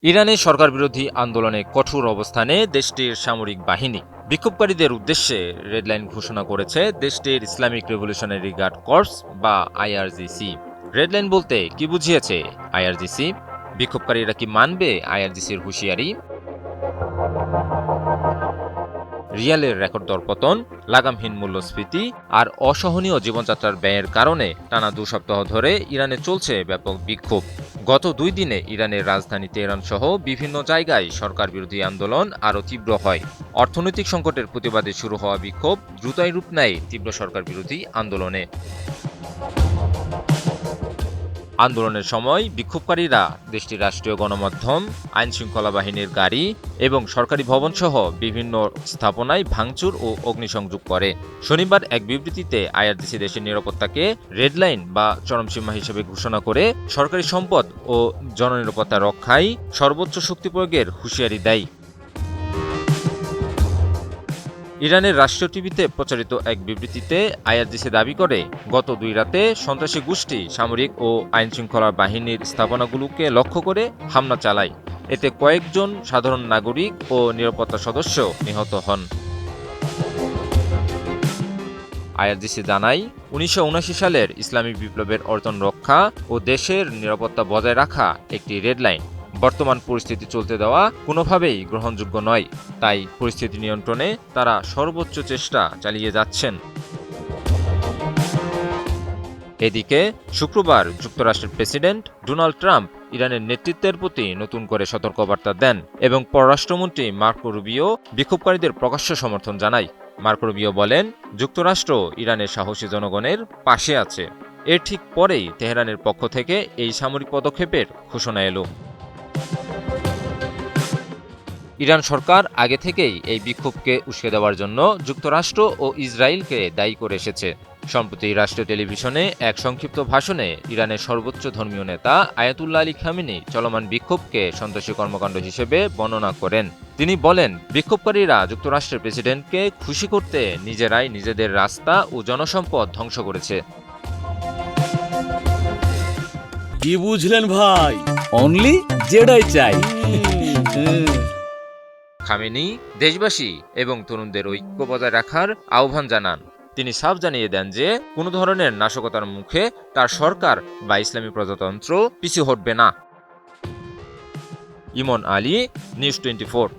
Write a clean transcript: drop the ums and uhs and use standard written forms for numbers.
ইরানে সরকারবিরোধী আন্দোলনে কঠোর অবস্থানে দেশটির সামরিক বাহিনী বিক্ষোভকারীদের উদ্দেশ্যে রেডলাইন ঘোষণা করেছে দেশটির ইসলামিক রেভলিউশনারি গার্ড কর্পস বা আইআরজিসি। রেডলাইন বলতে কি বুঝিয়েছে আইআরজিসি? বিক্ষোভকারীরা কি মানবে আইআরজিসির হুঁশিয়ারি? রিয়ালের রেকর্ড দরপতন, লাগামহীন মূল্যস্ফীতি আর অসহনীয় জীবনযাত্রার ব্যয়ের কারণে টানা 2 সপ্তাহ ধরে ইরানে চলছে ব্যাপক বিক্ষোভ। গত 2 দিনে ইরানের রাজধানী তেহরান সহ বিভিন্ন জায়গায় সরকার বিরোধী আন্দোলন আরও তীব্র হয়। অর্থনৈতিক সংকটের প্রতিবাদে শুরু হওয়া বিক্ষোভ দ্রুতই রূপ নেয় তীব্র সরকার বিরোধী আন্দোলনে। আন্দোলনের সময় বিক্ষোভকারীরা দেশটির রাষ্ট্রীয় গণমাধ্যম, আইনশৃঙ্খলা বাহিনীর গাড়ি এবং সরকারি ভবনসহ বিভিন্ন স্থাপনায় ভাঙচুর ও অগ্নিসংযোগ করে। শনিবার এক বিবৃতিতে আইআরজিসি দেশের নিরাপত্তাকে রেডলাইন বা চরমসীমা হিসেবে ঘোষণা করে সরকারি সম্পদ ও জননিরাপত্তা রক্ষায় সর্বোচ্চ শক্তি প্রয়োগের হুঁশিয়ারি দেয়। ইরানের রাষ্ট্রীয় টিভিতে প্রচারিত এক বিবৃতিতে আইআরজিসি দাবি করে, গত 2 রাতে সন্ত্রাসী গোষ্ঠী সামরিক ও আইনশৃঙ্খলা বাহিনীর স্থাপনাগুলোকে লক্ষ্য করে হামলা চালায়। এতে কয়েকজন সাধারণ নাগরিক ও নিরাপত্তা সদস্য নিহত হন। আইআরজিসি জানায়, 1979 সালের ইসলামী বিপ্লবের অর্জন রক্ষা ও দেশের নিরাপত্তা বজায় রাখা একটি রেডলাইন বর্তমান পরিস্থিতি চলতে দেওয়া কোনোভাবেই গ্রহণযোগ্য নয়। তাই পরিস্থিতি নিয়ন্ত্রণে তারা সর্বোচ্চ চেষ্টা চালিয়ে যাচ্ছেন। এদিকে শুক্রবার যুক্তরাষ্ট্রের প্রেসিডেন্ট ডোনাল্ড ট্রাম্প ইরানের নেতৃত্বের প্রতি নতুন করে সতর্কবার্তা দেন এবং পররাষ্ট্রমন্ত্রী মার্কো রুবিও বিক্ষোভকারীদের প্রকাশ্য সমর্থন জানায়। মার্কো রুবিও বলেন, যুক্তরাষ্ট্র ইরানের সাহসী জনগণের পাশে আছে। এর ঠিক পরেই তেহরানের পক্ষ থেকে এই সামরিক পদক্ষেপের ঘোষণা এলো। ইরান সরকার আগে থেকেই এই বিক্ষোভকে উস্কে দেওয়ার জন্য যুক্তরাষ্ট্র ও ইসরায়েলকে দায়ী করে এসেছে। সম্প্রতি রাষ্ট্রীয় টেলিভিশনে এক সংক্ষিপ্ত ভাষণে ইরানের সর্বোচ্চ ধর্মীয় নেতা আয়াতুল্লাহ আলী খামেনি চলমান বিক্ষোভকে সন্ত্রাসী কর্মকাণ্ড হিসেবে বর্ণনা করেন। তিনি বলেন, বিক্ষোভকারীরা যুক্তরাষ্ট্রের প্রেসিডেন্টকে খুশি করতে নিজেরাই নিজেদের রাস্তা ও জনসম্পদ ধ্বংস করেছে। কি বুঝলেন ভাই? অনলি যেটাই চাই। খামেনি দেশবাসী এবং তরুণদের ঐক্য বজায় রাখার আহ্বান জানান। তিনি সাফ জানিয়ে দেন যে কোনো ধরনের নাশকতার মুখে তার সরকার বা ইসলামী প্রজাতন্ত্র পিছু হটবে না। ইমন আলী, নিউজ 24।